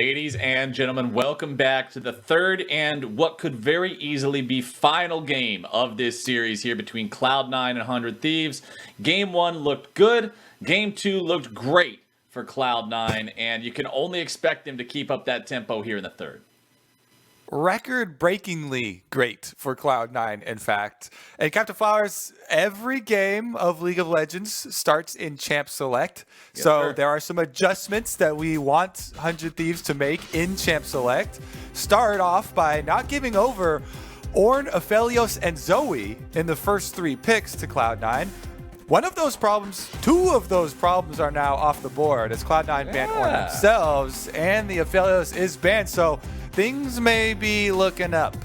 Ladies and gentlemen, welcome back to the third and what could very easily be final game of this series here between Cloud9 and 100 Thieves. Game 1 looked good. Game 2 looked great for Cloud9, and you can only expect them to keep up that tempo here in the third. Record-breakingly great for Cloud9, in fact. And Captain Flowers, every game of League of Legends starts in Champ Select. Yes, so sir. There are some adjustments that we want 100 Thieves to make in Champ Select. Start off by not giving over Ornn, Aphelios, and Zoe in the first 3 picks to Cloud9. One of those problems, 2 of those problems are now off the board as Cloud9 banned Ornn themselves, and the Aphelios is banned. So things may be looking up.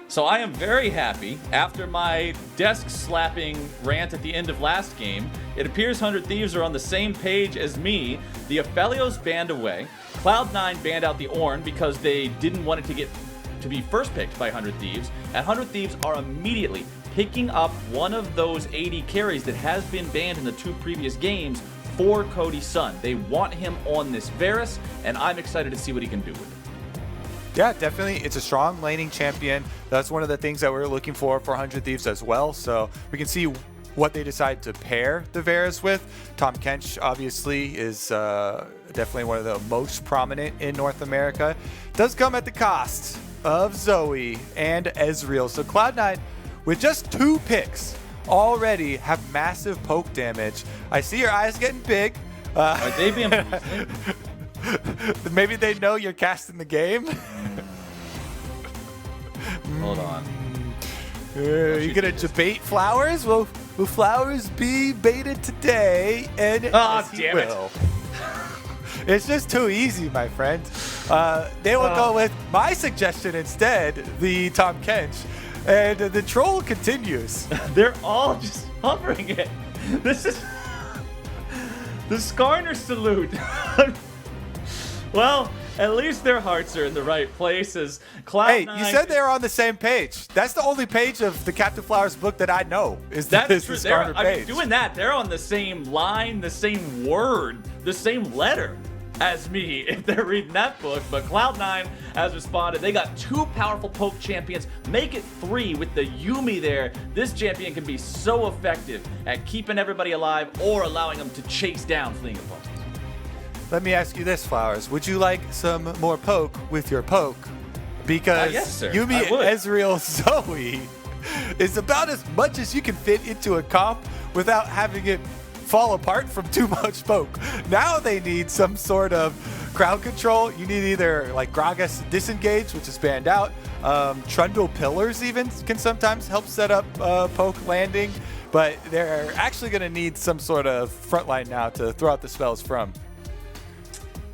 So I am very happy. After my desk-slapping rant at the end of last game, it appears 100 Thieves are on the same page as me. The Aphelios banned away. Cloud9 banned out the Ornn because they didn't want it to be first picked by 100 Thieves. And 100 Thieves are immediately picking up one of those 80 carries that has been banned in the 2 previous games for Cody Sun. They want him on this Varus, and I'm excited to see what he can do with it. Yeah, definitely. It's a strong laning champion. That's one of the things that we're looking for 100 Thieves as well. So we can see what they decide to pair the Varus with. Tahm Kench, obviously, is definitely one of the most prominent in North America. Does come at the cost of Zoe and Ezreal. So Cloud9, with just 2 picks, already have massive poke damage. I see your eyes getting big. Are they being... Maybe they know you're casting the game. Hold on. You gonna debate Flowers? Will Flowers be baited today? And damn it. It's just too easy, my friend. They will go with my suggestion instead, the Tahm Kench. And the troll continues. They're all just hovering it. This is the Skarner salute. Well, at least their hearts are in the right places. Cloud9. Hey, you said they were on the same page. That's the only page of the Captain Flowers book that I know. That's true. The Skarner page. I mean, doing that, they're on the same line, the same word, the same letter as me if they're reading that book. But Cloud9 has responded. They got 2 powerful poke champions. Make it 3 with the Yuumi there. This champion can be so effective at keeping everybody alive or allowing them to chase down fleeing opponents. Let me ask you this, Flowers. Would you like some more poke with your poke? Because yes, sir. Yuumi Ezreal Zoe is about as much as you can fit into a comp without having it fall apart from too much poke. Now they need some sort of crowd control. You need either like Gragas Disengage, which is banned out. Trundle Pillars even can sometimes help set up poke landing. But they're actually going to need some sort of frontline now to throw out the spells from.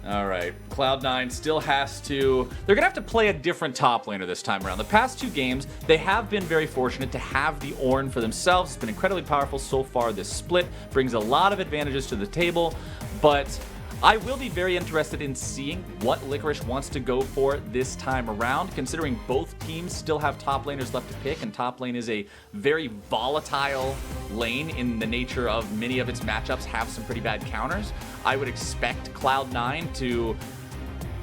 All right, Cloud9 still has to... They're going to have to play a different top laner this time around. The past 2 games, they have been very fortunate to have the Ornn for themselves. It's been incredibly powerful so far. This split brings a lot of advantages to the table, but I will be very interested in seeing what Licorice wants to go for this time around, considering both teams still have top laners left to pick, and top lane is a very volatile lane in the nature of many of its matchups have some pretty bad counters. I would expect Cloud9 to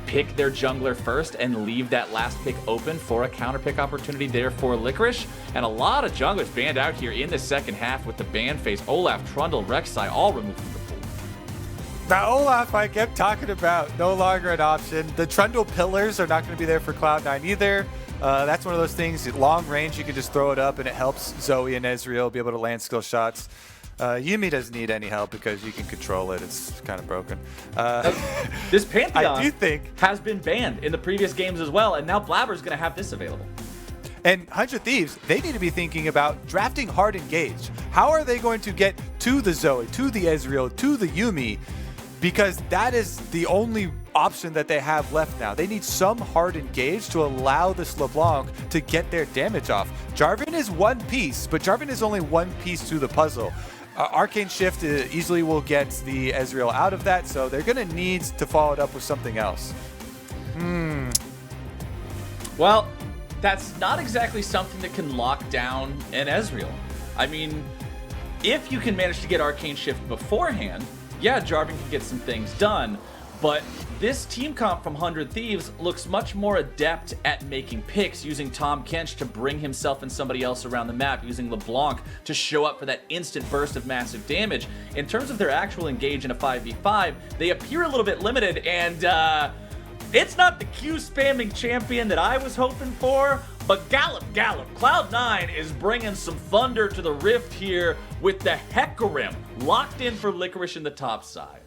pick their jungler first and leave that last pick open for a counter pick opportunity there for Licorice. And a lot of junglers banned out here in the second half with the ban phase. Olaf, Trundle, Rek'Sai all removed from the pool. Now, Olaf, I kept talking about, no longer an option. The Trundle Pillars are not going to be there for Cloud9 either. That's one of those things, at long range, you can just throw it up and it helps Zoe and Ezreal be able to land skill shots. Yuumi doesn't need any help because you can control it. It's kind of broken. This Pantheon I do think has been banned in the previous games as well, and now Blaber's going to have this available. And 100 Thieves, they need to be thinking about drafting hard engage. How are they going to get to the Zoe, to the Ezreal, to the Yuumi? Because that is the only option that they have left now. They need some hard engage to allow this LeBlanc to get their damage off. Jarvan is one piece, but Jarvan is only one piece to the puzzle. Arcane Shift easily will get the Ezreal out of that, so they're going to need to follow it up with something else. Well, that's not exactly something that can lock down an Ezreal. I mean, if you can manage to get Arcane Shift beforehand, yeah, Jarvan can get some things done, but this team comp from 100 Thieves looks much more adept at making picks, using Tahm Kench to bring himself and somebody else around the map, using LeBlanc to show up for that instant burst of massive damage. In terms of their actual engage in a 5v5, they appear a little bit limited, and it's not the Q spamming champion that I was hoping for, but Gallop, Cloud9 is bringing some thunder to the Rift here with the Hecarim locked in for Licorice in the top side.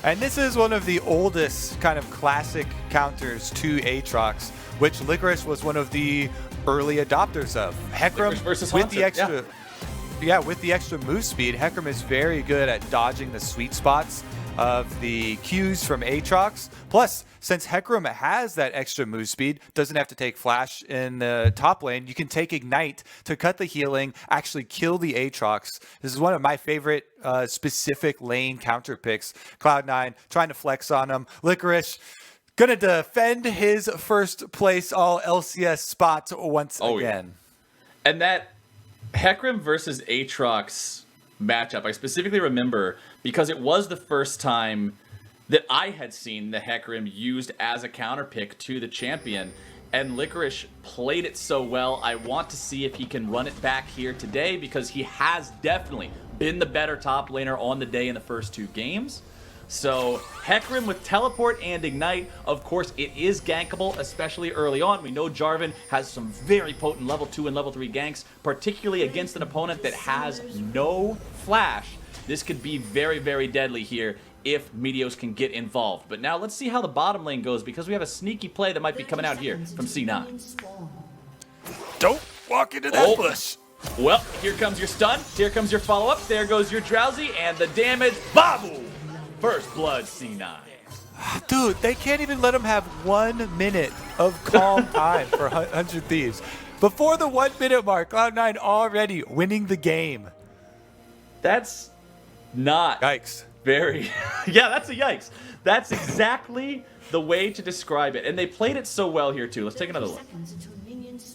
And this is one of the oldest kind of classic counters to Aatrox, which Licorice was one of the early adopters of. Hecarim with the extra, with the extra move speed, Hecarim is very good at dodging the sweet spots of the Qs from Aatrox. Plus, since Hecarim has that extra move speed, doesn't have to take flash in the top lane, you can take ignite to cut the healing, actually kill the Aatrox. This is one of my favorite specific lane counter picks. Cloud9 trying to flex on him. Licorice gonna defend his first place all LCS spot once again. Yeah. And that Hecarim versus Aatrox matchup, I specifically remember because it was the first time that I had seen the Hecarim used as a counter pick to the champion, and Licorice played it so well. I want to see if he can run it back here today, because he has definitely been the better top laner on the day in the first 2 games. So Hecarim with teleport and ignite, of course it is gankable, especially early on. We know Jarvan has some very potent level 2 and level 3 ganks, particularly against an opponent that has no flash. This could be very, very deadly here if Meteos can get involved. But now let's see how the bottom lane goes, because we have a sneaky play that might be coming out here from C9. Don't walk into that bush. Well, here comes your stun, here comes your follow-up, there goes your drowsy, and the damage, babu! First blood, C9. Dude, they can't even let him have 1 minute of calm time for 100 Thieves. Before the 1 minute mark, Cloud9 already winning the game. That's not yikes. Very, yeah, that's a yikes. That's exactly the way to describe it. And they played it so well here too. Let's take another look.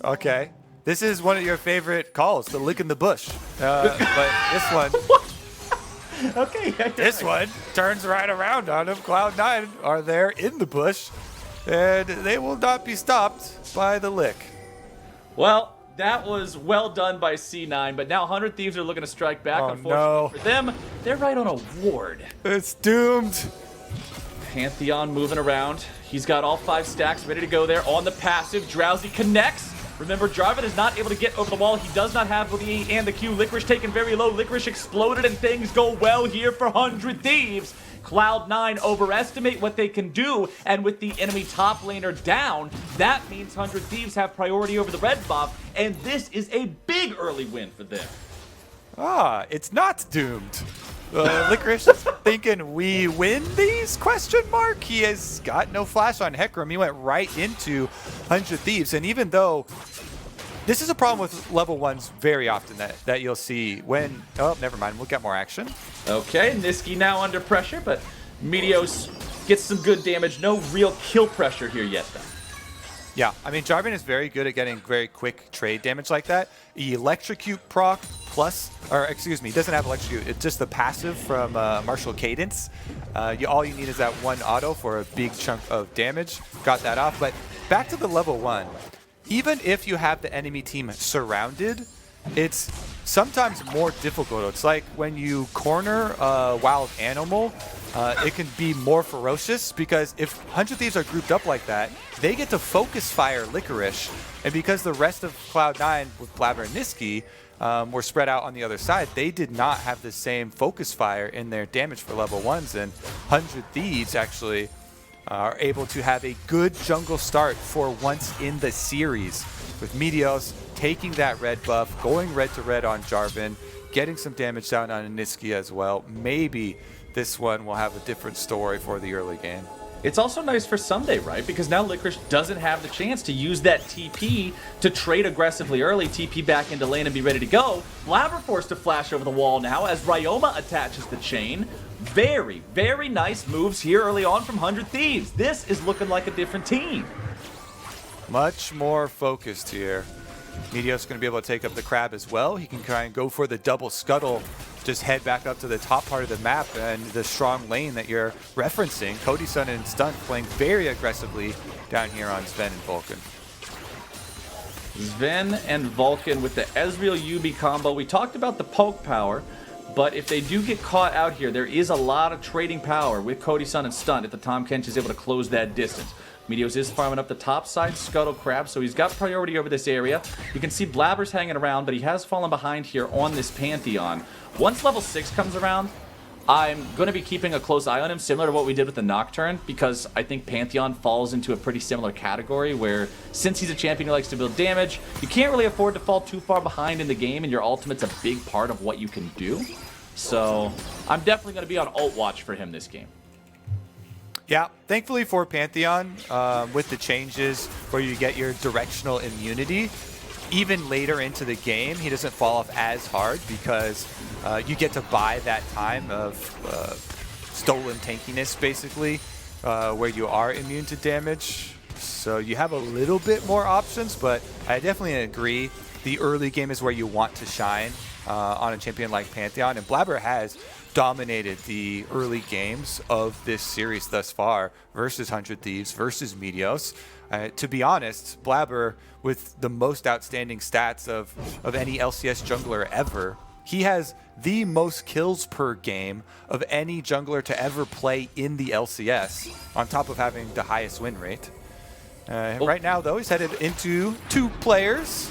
Okay. This is one of your favorite calls, the lick in the bush. But this one... Okay. This one turns right around on him. Cloud9 are there in the bush, and they will not be stopped by the lick. Well, that was well done by C9, but now 100 Thieves are looking to strike back. Unfortunately for them, they're right on a ward. It's doomed. Pantheon moving around. He's got all 5 stacks ready to go there on the passive. Drowsy connects. Remember, Jarvan is not able to get over the wall. He does not have the E and the Q. Licorice taken very low. Licorice exploded, and things go well here for 100 Thieves. Cloud9 overestimate what they can do, and with the enemy top laner down, that means 100 Thieves have priority over the red buff, and this is a big early win for them. Ah, it's not doomed. Licorice is thinking, we win these? Question mark. He has got no flash on Hecarim. He went right into 100 Thieves. And even though this is a problem with level 1s very often that you'll see when... Oh, never mind. We'll get more action. Okay, Nisqy now under pressure, but Meteos gets some good damage. No real kill pressure here yet, though. Yeah, I mean, Jarvan is very good at getting very quick trade damage like that. Electrocute proc plus, or excuse me, he doesn't have Electrocute. It's just the passive from Martial Cadence. All you need is that 1 auto for a big chunk of damage. Got that off, but back to the level 1. Even if you have the enemy team surrounded, it's sometimes more difficult. It's like when you corner a wild animal, it can be more ferocious, because if 100 Thieves are grouped up like that, they get to focus fire Licorice, and because the rest of Cloud9 with Blaber and Nisqy were spread out on the other side, they did not have the same focus fire in their damage for level 1s, and 100 Thieves actually are able to have a good jungle start for once in the series, with Meteos taking that red buff, going red to red on Jarvan, getting some damage down on Nisqy as well. Maybe this one will have a different story for the early game. It's also nice for Ssumday, right? Because now Licorice doesn't have the chance to use that TP to trade aggressively early, TP back into lane and be ready to go. Blaber forced to flash over the wall now as Ryoma attaches the chain. Very, very nice moves here early on from 100 Thieves. This is looking like a different team. Much more focused here. Meteos going to be able to take up the crab as well. He can try and go for the double scuttle just head back up to the top part of the map and the strong lane that you're referencing. Cody Sun and Stunt playing very aggressively down here on Zven and Vulcan. Zven and Vulcan with the Ezreal Yuumi combo. We talked about the poke power, but if they do get caught out here, there is a lot of trading power with Cody Sun and Stunt if the Tahm Kench is able to close that distance. Meteos is farming up the top side, Scuttle Crab, so he's got priority over this area. You can see Blaber's hanging around, but he has fallen behind here on this Pantheon. Once level 6 comes around, I'm going to be keeping a close eye on him, similar to what we did with the Nocturne, because I think Pantheon falls into a pretty similar category where, since he's a champion who likes to build damage, you can't really afford to fall too far behind in the game, and your ultimate's a big part of what you can do. So I'm definitely going to be on ult watch for him this game. Yeah, thankfully for Pantheon, with the changes where you get your directional immunity, even later into the game, he doesn't fall off as hard because you get to buy that time of stolen tankiness, basically, where you are immune to damage. So you have a little bit more options, but I definitely agree. The early game is where you want to shine on a champion like Pantheon, and Blaber has dominated the early games of this series thus far versus 100 Thieves, versus Meteos. To be honest, Blaber, with the most outstanding stats of any LCS jungler ever, he has the most kills per game of any jungler to ever play in the LCS, on top of having the highest win rate. Right now, though, he's headed into 2 players.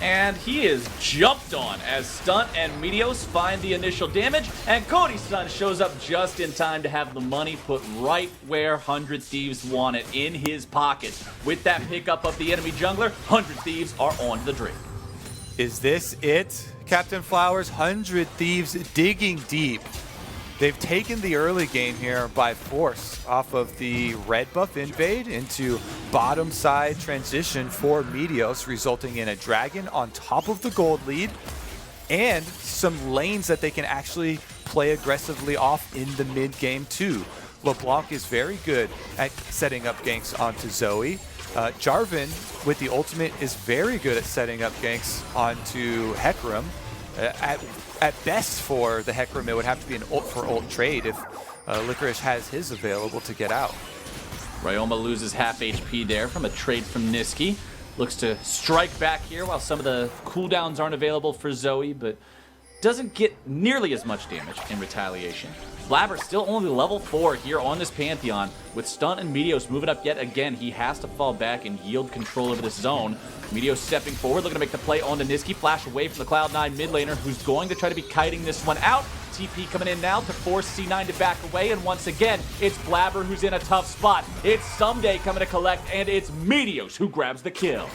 And he is jumped on as Stunt and Meteos find the initial damage, and Cody Sun shows up just in time to have the money put right where 100 Thieves want it, in his pocket. With that pickup of the enemy jungler, 100 Thieves are on the drink. Is this it? Captain Flowers, 100 Thieves digging deep. They've taken the early game here by force off of the red buff invade into bottom side transition for Meteos, resulting in a dragon on top of the gold lead and some lanes that they can actually play aggressively off in the mid game too. LeBlanc is very good at setting up ganks onto Zoe. Jarvan with the ultimate is very good at setting up ganks onto Hecarim. At best for the Hecarim, it would have to be an ult for ult trade if Licorice has his available to get out. Ryoma loses half HP there from a trade from Nisqy. Looks to strike back here while some of the cooldowns aren't available for Zoe, but doesn't get nearly as much damage in retaliation. Blaber still only level 4 here on this Pantheon. With Stunt and Meteos moving up yet again, he has to fall back and yield control over this zone. Meteos stepping forward, looking to make the play on the Nisqy. Flash away from the Cloud9 mid laner, who's going to try to be kiting this one out. TP coming in now to force C9 to back away, and once again, it's Blaber who's in a tough spot. It's Ssumday coming to collect, and it's Meteos who grabs the kill.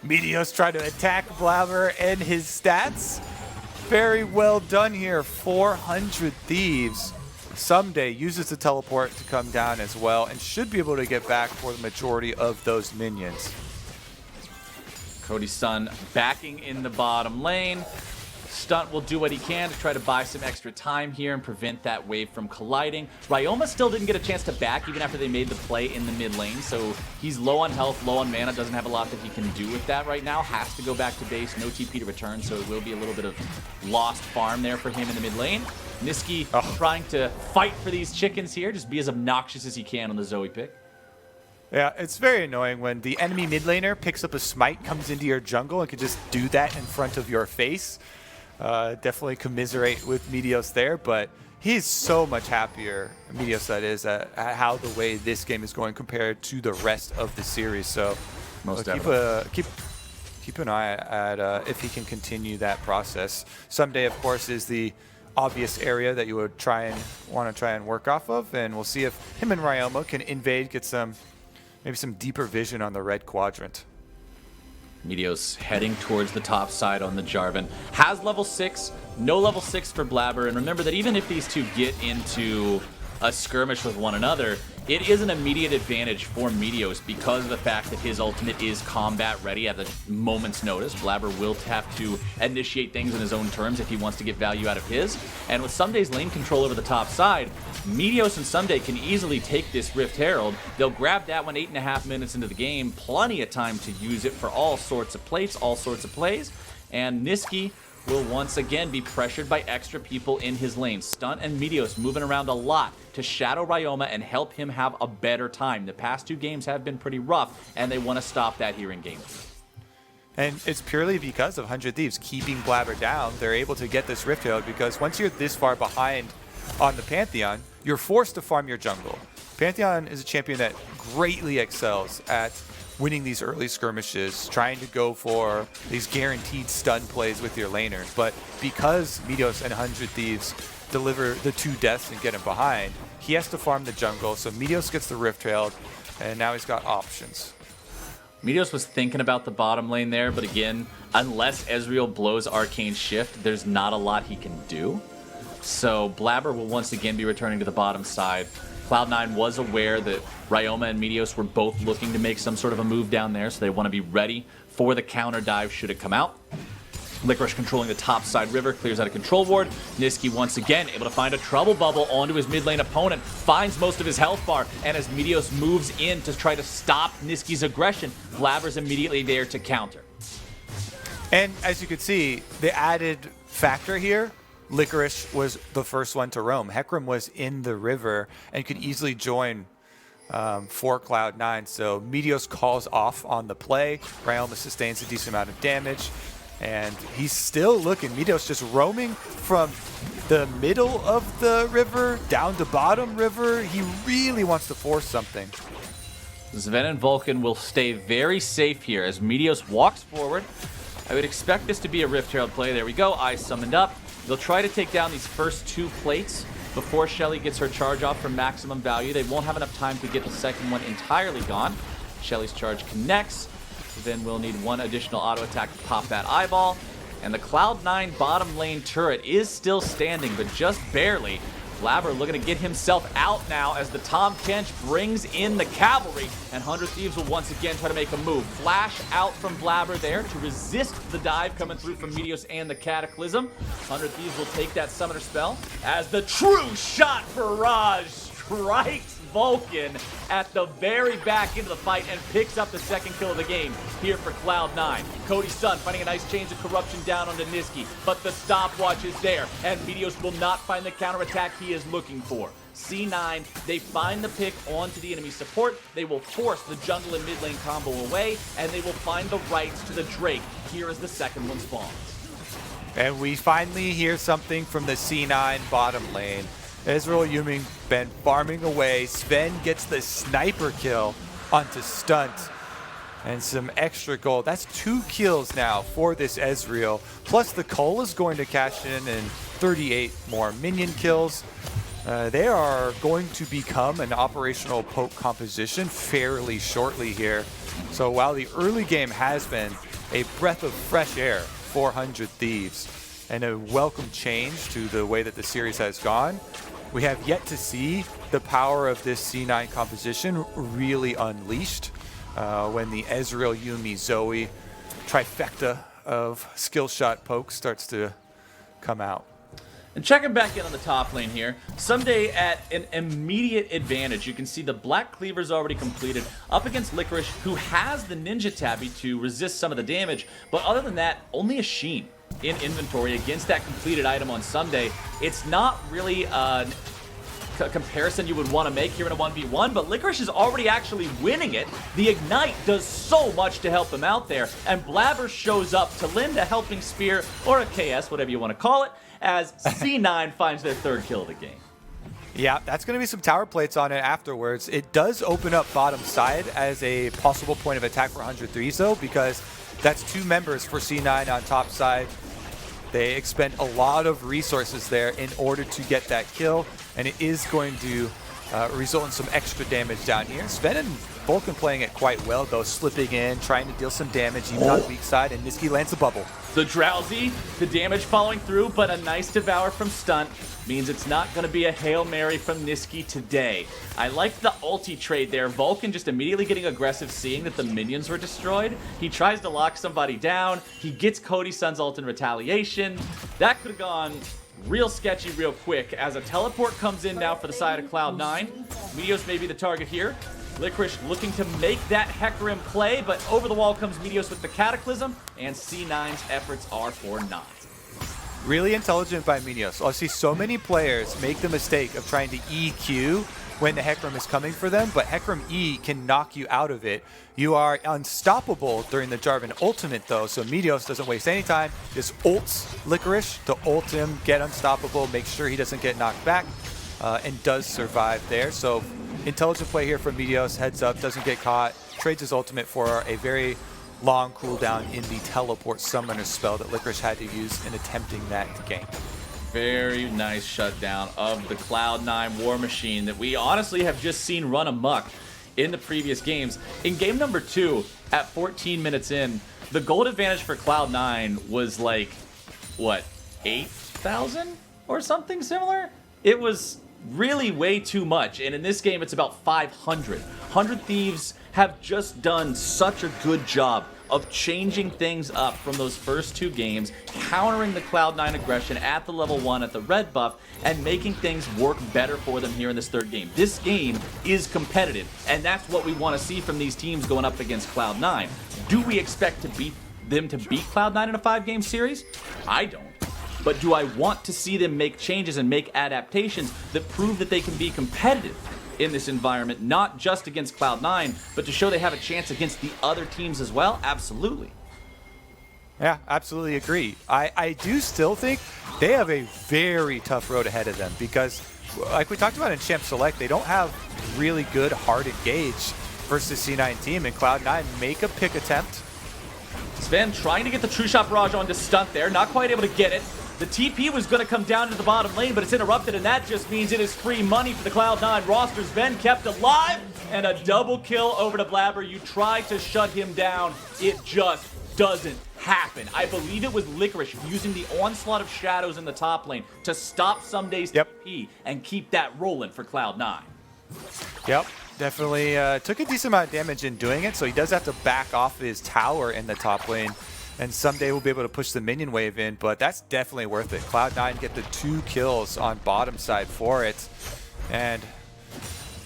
Meteos trying to attack Blaber and his stats. Very well done here, 400 Thieves. Ssumday uses the teleport to come down as well and should be able to get back for the majority of those minions. Cody Sun backing in the bottom lane. Stunt will do what he can to try to buy some extra time here and prevent that wave from colliding. Ryoma still didn't get a chance to back even after they made the play in the mid lane, so he's low on health, low on mana, doesn't have a lot that he can do with that right now. Has to go back to base, no TP to return, so it will be a little bit of lost farm there for him in the mid lane. Nisqy trying to fight for these chickens here, just be as obnoxious as he can on the Zoe pick. Yeah, it's very annoying when the enemy mid laner picks up a smite, comes into your jungle, and can just do that in front of your face. Definitely commiserate with Meteos there, but he's so much happier, Meteos that is, at how the way this game is going compared to the rest of the series. So keep an eye at if he can continue that process. Ssumday, of course, is the obvious area that you would want to try and work off of, and we'll see if him and Ryoma can invade, get maybe some deeper vision on the red quadrant. Meteos heading towards the top side on the Jarvan. Has level 6, no level 6 for Blaber, and remember that even if these two get into a skirmish with one another, it is an immediate advantage for Meteos because of the fact that his ultimate is combat ready at a moment's notice. Blaber will have to initiate things in his own terms if he wants to get value out of his. And with Ssumday's lane control over the top side, Meteos and Ssumday can easily take this Rift Herald. They'll grab that one 8.5 minutes into the game. Plenty of time to use it for all sorts of plays. And Nisqy will once again be pressured by extra people in his lane. Stunt and Meteos moving around a lot to shadow Ryoma and help him have a better time. The past 2 games have been pretty rough, and they want to stop that here in game 3. And it's purely because of 100 Thieves keeping Blaber down. They're able to get this Rift Herald because once you're this far behind on the Pantheon, you're forced to farm your jungle. Pantheon is a champion that greatly excels at winning these early skirmishes, trying to go for these guaranteed stun plays with your laners. But because Meteos and 100 Thieves deliver the 2 deaths and get him behind, he has to farm the jungle. So Meteos gets the Rift Herald, and now he's got options. Meteos was thinking about the bottom lane there, but again, unless Ezreal blows Arcane Shift, there's not a lot he can do. So Blaber will once again be returning to the bottom side. Cloud9 was aware that Ryoma and Meteos were both looking to make some sort of a move down there, so they want to be ready for the counter dive should it come out. Licorice controlling the top side river, clears out a control ward. Nisqy once again able to find a trouble bubble onto his mid lane opponent, finds most of his health bar, and as Meteos moves in to try to stop Nisqy's aggression, Blaber's immediately there to counter. And as you can see, the added factor here, Licorice was the first one to roam. Hecarim was in the river and could easily join for Cloud9. So Meteos calls off on the play. Ryoma sustains a decent amount of damage. And he's still looking. Meteos just roaming from the middle of the river down to bottom river. He really wants to force something. Zven and Vulcan will stay very safe here as Meteos walks forward. I would expect this to be a Rift Herald play. There we go. Eyes summoned up. They'll try to take down these first 2 plates before Shelly gets her charge off for maximum value. They won't have enough time to get the second one entirely gone. Shelly's charge connects. Then we'll need 1 additional auto attack to pop that eyeball. And the Cloud9 bottom lane turret is still standing, but just barely. Blaber looking to get himself out now as the Tahm Kench brings in the cavalry, and 100 Thieves will once again try to make a move. Flash out from Blaber there to resist the dive coming through from Meteos and the Cataclysm. 100 Thieves will take that summoner spell as the true shot barrage strikes Vulcan at the very back end of the fight and picks up the 2nd kill of the game here for Cloud9. Cody Sun finding a nice chains of corruption down onto Nisqy, but the stopwatch is there, and Meteos will not find the counterattack he is looking for. C9, they find the pick onto the enemy support, they will force the jungle and mid lane combo away, and they will find the rights to the Drake here as the second one spawns. And we finally hear something from the C9 bottom lane. Ezreal Yuumi been farming away. Zven gets the sniper kill onto Stunt. And some extra gold. That's 2 kills now for this Ezreal. Plus the Cole is going to cash in and 38 more minion kills. They are going to become an operational poke composition fairly shortly here. So while the early game has been a breath of fresh air, 400 Thieves, and a welcome change to the way that the series has gone, we have yet to see the power of this C9 composition really unleashed when the Ezreal, Yuumi, Zoe trifecta of skill shot poke starts to come out. And checking back in on the top lane here, Ssumday at an immediate advantage. You can see the Black Cleaver's already completed up against Licorice, who has the Ninja Tabby to resist some of the damage, but other than that, only a Sheen in inventory against that completed item on Ssumday. It's not really a comparison you would want to make here in a 1v1, but Licorice is already actually winning it. The Ignite does so much to help him out there, and Blaber shows up to lend a helping spear, or a KS, whatever you want to call it, as C9 finds their 3rd kill of the game. Yeah, that's going to be some tower plates on it afterwards. It does open up bottom side as a possible point of attack for 100 Thieves though, because that's 2 members for C9 on top side. They expend a lot of resources there in order to get that kill, and it is going to result in some extra damage down here. Zven and Vulcan playing it quite well, though, slipping in, trying to deal some damage even on the weak side, and Nisqy lands a bubble. The Drowsy, the damage following through, but a nice devour from Stunt means it's not going to be a Hail Mary from Nisqy today. I like the ulti trade there. Vulcan just immediately getting aggressive, seeing that the minions were destroyed. He tries to lock somebody down. He gets Cody Sun's ult in retaliation. That could have gone real sketchy real quick as a teleport comes in now for the side of Cloud9. Meteos may be the target here. Licorice looking to make that Hecarim play, but over the wall comes Meteos with the Cataclysm, and C9's efforts are for naught. really intelligent by Meteos. I see so many players make the mistake of trying to EQ when the Hecarim is coming for them, but Hecarim E can knock you out of it. You are unstoppable during the Jarvan ultimate though, so Meteos doesn't waste any time, just ults Licorice to ult him, get unstoppable, make sure he doesn't get knocked back, and does survive there. So intelligent play here from Meteos, heads up, doesn't get caught, trades his ultimate for a very long cooldown in the teleport summoner spell that Licorice had to use in attempting that gank. Very nice shutdown of the Cloud9 War Machine that we honestly have just seen run amok in the previous games. In game number 2, at 14 minutes in, the gold advantage for Cloud9 was like, what, 8,000 or something similar? It was really way too much, and in this game it's about 500. 100 Thieves have just done such a good job of changing things up from those first 2 games, countering the Cloud9 aggression at the level 1 at the red buff, and making things work better for them here in this 3rd game. This game is competitive, and that's what we want to see from these teams going up against Cloud9. Do we expect to beat Cloud9 in a 5-game series? I don't. But do I want to see them make changes and make adaptations that prove that they can be competitive in this environment, not just against Cloud9, but to show they have a chance against the other teams as well? Absolutely. Yeah, absolutely agree. I do still think they have a very tough road ahead of them because, like we talked about in Champ Select, they don't have really good hard engage versus C9 team, and Cloud9 make a pick attempt. Zven trying to get the True Shot Barrage onto Stunt there, not quite able to get it. The TP was going to come down to the bottom lane, but it's interrupted, and that just means it is free money for the Cloud9 roster. Zven kept alive, and a double kill over to Blaber. You try to shut him down. It just doesn't happen. I believe it was Licorice using the onslaught of shadows in the top lane to stop Ssumday's TP and keep that rolling for Cloud9. Yep, definitely took a decent amount of damage in doing it, so he does have to back off his tower in the top lane. And someday we'll be able to push the minion wave in, but that's definitely worth it. Cloud9 get the 2 kills on bottom side for it. And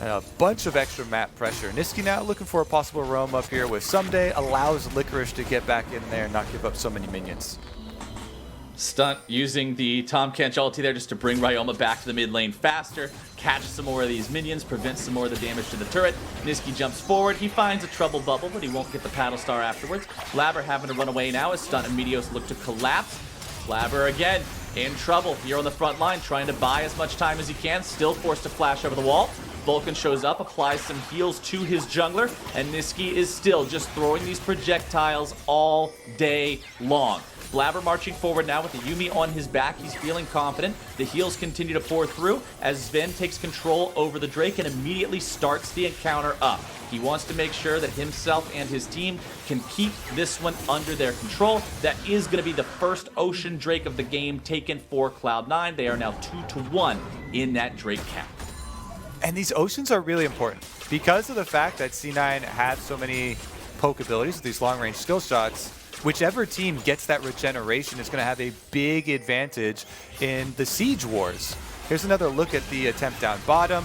a bunch of extra map pressure. Nisqy now looking for a possible roam up here with Ssumday, allows Licorice to get back in there and not give up so many minions. Stunt using the Tahm Kench ulti there just to bring Ryoma back to the mid lane faster, catch some more of these minions, prevent some more of the damage to the turret. Nisqy jumps forward, he finds a trouble bubble, but he won't get the paddle star afterwards. Blaber having to run away now as Stunt and Meteos look to collapse. Blaber again in trouble here on the front line, trying to buy as much time as he can, still forced to flash over the wall. Vulcan shows up, applies some heals to his jungler, and Nisqy is still just throwing these projectiles all day long. Blaber marching forward now with the Yuumi on his back. He's feeling confident. The heals continue to pour through as Zven takes control over the Drake and immediately starts the encounter up. He wants to make sure that himself and his team can keep this one under their control. That is going to be the first Ocean Drake of the game taken for Cloud9. They are now 2-1 in that Drake count. And these Oceans are really important because of the fact that C9 had so many poke abilities with these long-range skill shots. Whichever team gets that regeneration is going to have a big advantage in the Siege Wars. Here's another look at the attempt down bottom.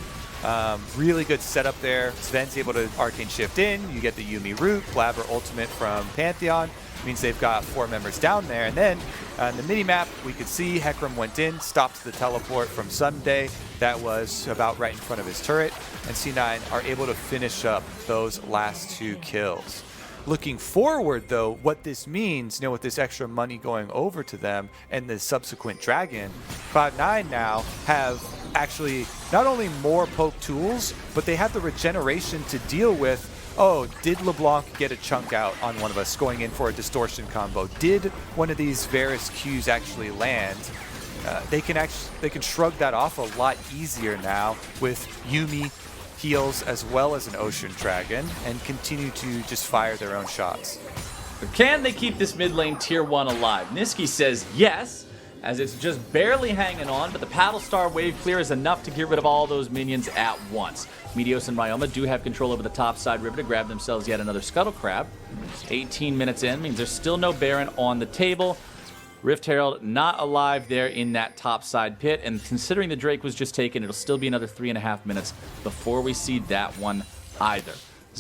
Really good setup there. Zven's able to Arcane Shift in. You get the Yuumi root. Blaber ultimate from Pantheon. Means they've got 4 members down there. And then on the mini-map, we could see Hecarim went in, stopped the teleport from Ssumday. That was about right in front of his turret. And C9 are able to finish up those last 2 kills. Looking forward, though, what this means, with this extra money going over to them and the subsequent dragon, Cloud9 now have actually not only more poke tools, but they have the regeneration to deal with, oh, did LeBlanc get a chunk out on one of us going in for a distortion combo? Did one of these Varus Qs actually land? They can shrug that off a lot easier now with Yuumi heals as well as an Ocean Dragon and continue to just fire their own shots. But can they keep this mid lane tier 1 alive? Nisqy says yes, as it's just barely hanging on, but the Paddle Star wave clear is enough to get rid of all those minions at once. Meteos and Ryoma do have control over the top side river to grab themselves yet another Scuttle Crab. 18 minutes in means there's still no Baron on the table. Rift Herald not alive there in that top side pit, and considering the Drake was just taken, it'll still be another 3.5 minutes before we see that one either.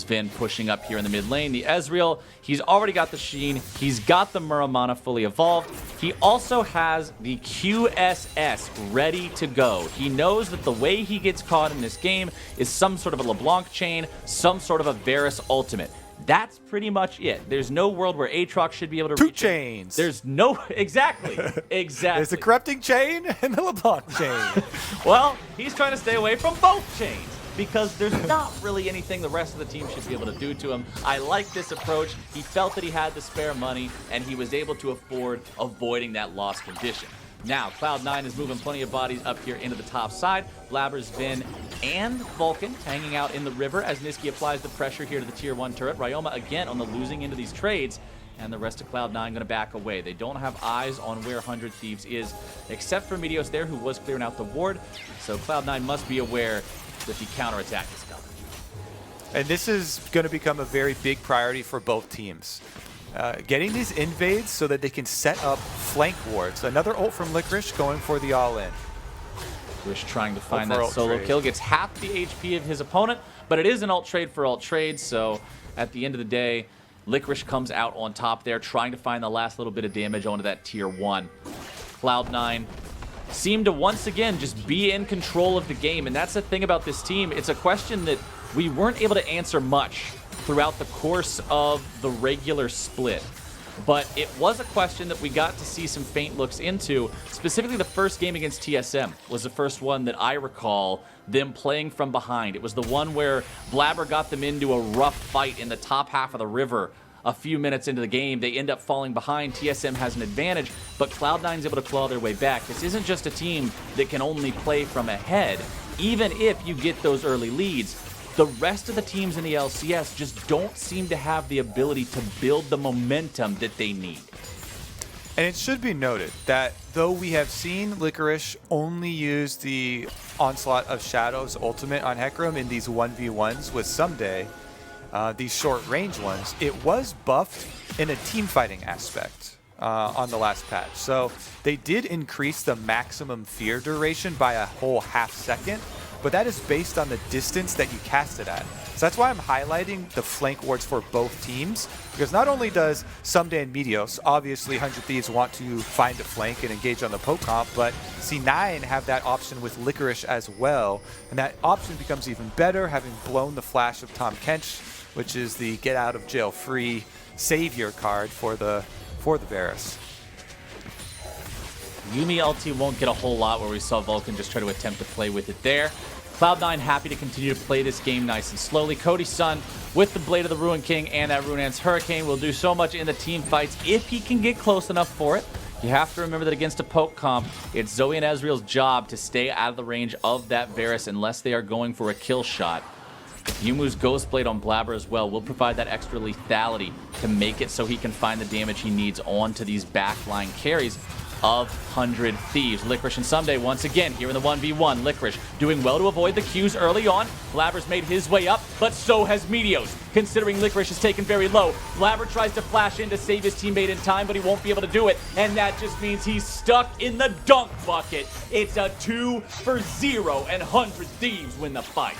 Zven pushing up here in the mid lane. The Ezreal, he's already got the Sheen. He's got the Muramana fully evolved. He also has the QSS ready to go. He knows that the way he gets caught in this game is some sort of a LeBlanc chain, some sort of a Varus ultimate. That's pretty much it. There's no world where Aatrox should be able to Two reach chains. It. There's no... Exactly. Exactly. There's the corrupting chain and the LeBlanc chain. Well, he's trying to stay away from both chains, because there's not really anything the rest of the team should be able to do to him. I like this approach. He felt that he had the spare money, and he was able to afford avoiding that loss condition. Now, Cloud9 is moving plenty of bodies up here into the top side. Blaber, Zven, and Vulcan hanging out in the river as Nisqy applies the pressure here to the tier 1 turret. Ryoma again on the losing end of these trades, and the rest of Cloud9 going to back away. They don't have eyes on where 100 Thieves is, except for Meteos there, who was clearing out the ward. So Cloud9 must be aware that the counterattack is coming. And this is going to become a very big priority for both teams. Getting these invades so that they can set up flank wards. Another ult from Licorice going for the all-in. Licorice trying to find that solo kill. Gets half the HP of his opponent, but it is an ult trade for ult trade, so at the end of the day, Licorice comes out on top there, trying to find the last little bit of damage onto that tier 1. Cloud9 seem to once again just be in control of the game, and that's the thing about this team. It's a question that we weren't able to answer much throughout the course of the regular split, but it was a question that we got to see some faint looks into. Specifically, the first game against TSM was the first one that I recall them playing from behind. It was the one where Blaber got them into a rough fight in the top half of the river. A few minutes into the game, they end up falling behind. TSM has an advantage, but Cloud9's able to claw their way back. This isn't just a team that can only play from ahead. Even if you get those early leads, the rest of the teams in the LCS just don't seem to have the ability to build the momentum that they need. And it should be noted that though we have seen Licorice only use the Onslaught of Shadows ultimate on Hecarim in these 1v1s with Ssumday, these short-range ones, it was buffed in a team-fighting aspect on the last patch. So they did increase the maximum fear duration by a whole half second, but that is based on the distance that you cast it at. So that's why I'm highlighting the flank wards for both teams, because not only does Ssumday and Meteos, obviously 100 Thieves want to find a flank and engage on the poke comp, but C9 have that option with Licorice as well, and that option becomes even better having blown the flash of Tahm Kench, which is the get out of jail free savior card for the Varus. Yuumi LT won't get a whole lot, where we saw Vulcan just try to attempt to play with it there. Cloud9 happy to continue to play this game nice and slowly. Cody Sun with the Blade of the Ruin King and that Runeant's Hurricane will do so much in the team fights if he can get close enough for it. You have to remember that against a poke comp, it's Zoe and Ezreal's job to stay out of the range of that Varus unless they are going for a kill shot. Yumu's Ghost Blade on Blaber as well will provide that extra lethality to make it so he can find the damage he needs onto these backline carries of 100 Thieves. Licorice and Ssumday once again here in the 1v1. Licorice doing well to avoid the Qs early on. Blaber's made his way up, but so has Meteos. Considering Licorice is taken very low, Blaber tries to flash in to save his teammate in time, but he won't be able to do it, and that just means he's stuck in the dunk bucket. It's a 2-0, and 100 Thieves win the fight.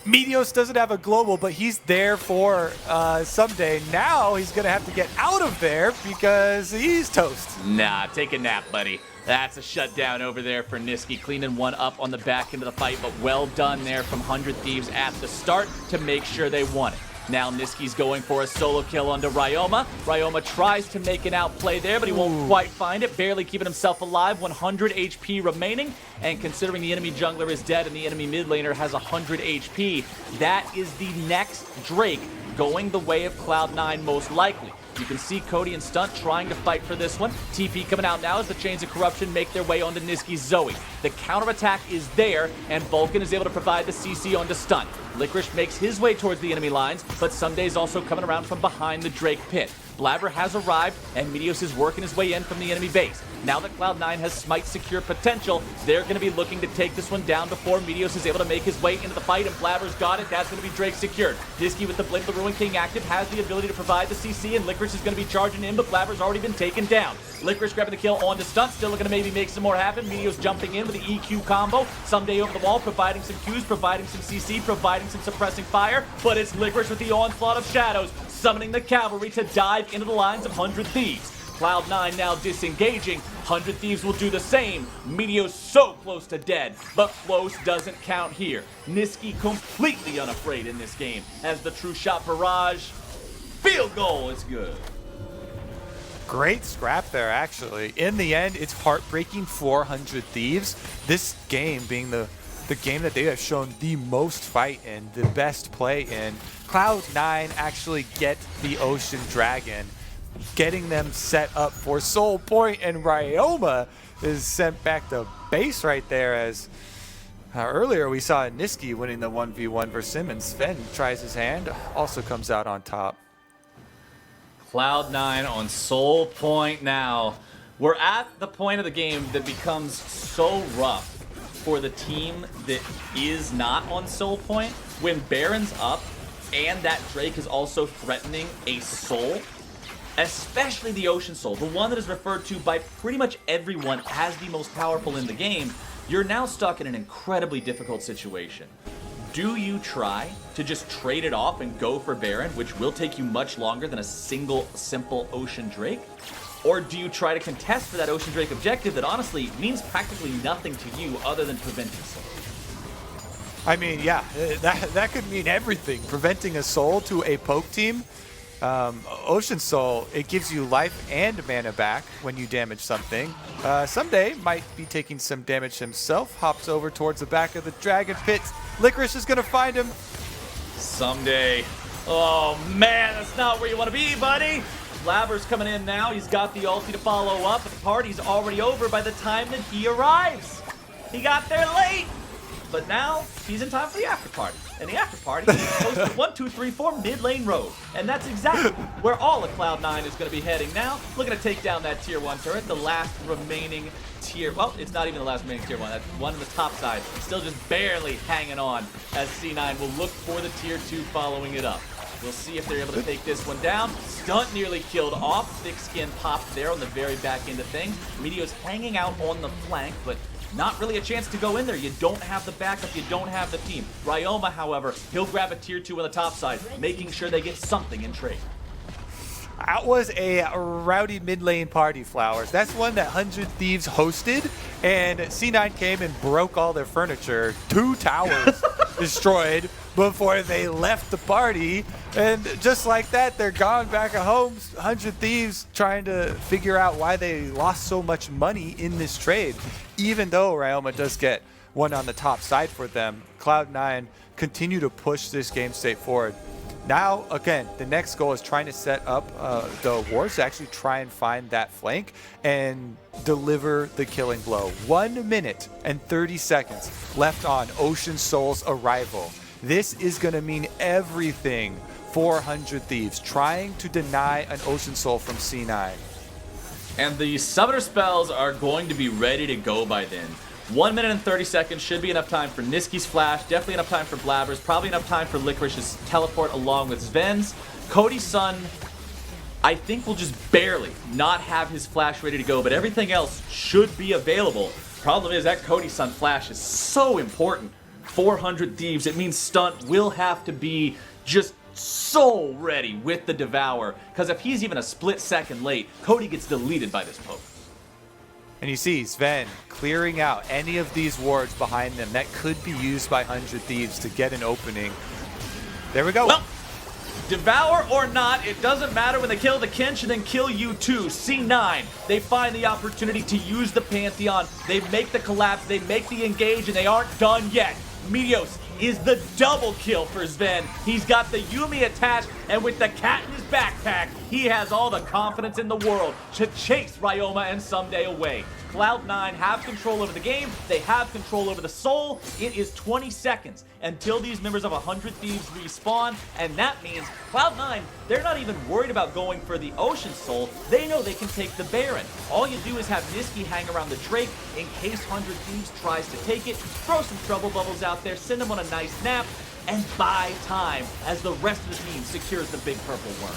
Meteos doesn't have a global, but he's there for Ssumday. Now he's going to have to get out of there because he's toast. Nah, take a nap, buddy. That's a shutdown over there for Nisqy, cleaning one up on the back end of the fight, but well done there from 100 Thieves at the start to make sure they won it. Now Nisqy's going for a solo kill onto Ryoma. Ryoma tries to make an outplay there, but he won't quite find it. Barely keeping himself alive, 100 HP remaining. And considering the enemy jungler is dead and the enemy mid laner has 100 HP, that is the next Drake going the way of Cloud9 most likely. You can see Cody and Stunt trying to fight for this one. TP coming out now as the Chains of Corruption make their way onto Nisqy's Zoe. The counterattack is there, and Vulcan is able to provide the CC onto Stunt. Licorice makes his way towards the enemy lines, but Ssumday's also coming around from behind the Drake pit. Blaber has arrived, and Meteos is working his way in from the enemy base. Now that Cloud9 has Smite secure potential, they're going to be looking to take this one down before Meteos is able to make his way into the fight, and Blaber's got it. That's going to be Drake secured. Nisqy with the Blade of the Ruin King active has the ability to provide the CC, and Licorice Licorice is going to be charging in, but Blaber's already been taken down. Licorice grabbing the kill onto Stunt, still looking to maybe make some more happen. Meteos jumping in with the EQ combo. Ssumday over the wall, providing some Qs, providing some CC, providing some suppressing fire, but it's Licorice with the onslaught of shadows, summoning the cavalry to dive into the lines of 100 Thieves. Cloud9 now disengaging. 100 Thieves will do the same. Meteos so close to dead, but close doesn't count here. Nisqy completely unafraid in this game as the true shot barrage. Field goal is good. Great scrap there, actually. In the end, it's heartbreaking 400 Thieves. This game being the game that they have shown the most fight in, the best play in. Cloud9 actually get the Ocean Dragon, getting them set up for Soul Point, and Ryoma is sent back to base right there as earlier we saw Nisqy winning the 1v1 versus Simmons. Zven tries his hand, also comes out on top. Cloud9 on Soul Point now. We're at the point of the game that becomes so rough for the team that is not on Soul Point when Baron's up and that Drake is also threatening a Soul. Especially the Ocean Soul, the one that is referred to by pretty much everyone as the most powerful in the game. You're now stuck in an incredibly difficult situation. Do you try to just trade it off and go for Baron, which will take you much longer than a single simple Ocean Drake? Or do you try to contest for that Ocean Drake objective that honestly means practically nothing to you other than preventing Soul? I mean, yeah, that could mean everything. Preventing a Soul to a poke team. Ocean Soul, it gives you life and mana back when you damage something. Ssumday might be taking some damage himself. Hops over towards the back of the Dragon Pit. Licorice is going to find him. Ssumday. Oh man, that's not where you want to be, buddy. Blaber's coming in now. He's got the ulti to follow up, but the party's already over by the time that he arrives. He got there late, but now he's in time for the after party. And the after party is close to 1, 2, 3, 4 mid lane road. And that's exactly where all of Cloud9 is going to be heading now. Looking to take down that tier 1 turret, the last remaining tier. Well, it's not even the last remaining tier 1. That's one on the top side. Still just barely hanging on as C9 will look for the tier 2 following it up. We'll see if they're able to take this one down. Stunt nearly killed off. Thick Skin popped there on the very back end of things. Meteos hanging out on the flank, but not really a chance to go in there. You don't have the backup. You don't have the team. Ryoma, however, he'll grab a tier 2 on the top side, making sure they get something in trade. That was a rowdy mid lane party, Flowers. That's one that 100 Thieves hosted, and C9 came and broke all their furniture. 2 towers destroyed before they left the party, and just like that, they're gone back at home. 100 Thieves trying to figure out why they lost so much money in this trade. Even though Ryoma does get one on the top side for them, Cloud9 continue to push this game state forward. Now, again, the next goal is trying to set up the wards to actually try and find that flank and deliver the killing blow. 1 minute and 30 seconds left on Ocean Soul's arrival. This is going to mean everything for 100 Thieves, trying to deny an Ocean Soul from C9. And the summoner spells are going to be ready to go by then. 1 minute and 30 seconds should be enough time for Nisqy's flash, definitely enough time for Blaber's, probably enough time for Licorice's teleport along with Zven's. Cody Sun, I think, will just barely not have his flash ready to go, but everything else should be available. Problem is that Cody Sun flash is so important. 400 Thieves, it means Stunt will have to be just so ready with the Devour, because if he's even a split second late, Cody gets deleted by this poke. And you see Zven clearing out any of these wards behind them that could be used by 100 Thieves to get an opening. There we go. Well, Devour or not, it doesn't matter when they kill the Kench and then kill you too. C9, they find the opportunity to use the Pantheon. They make the collapse, they make the engage, and they aren't done yet. Meteos is the double kill for Zven. He's got the Yuumi attached, and with the cat in his backpack, he has all the confidence in the world to chase Ryoma and Ssumday away. Cloud9 have control over the game. They have control over the soul. It is 20 seconds until these members of 100 Thieves respawn, and that means Cloud9, they're not even worried about going for the Ocean Soul. They know they can take the Baron. All you do is have Nisqy hang around the Drake in case 100 Thieves tries to take it, throw some trouble bubbles out there, send them on a nice nap, and buy time as the rest of the team secures the big purple worm.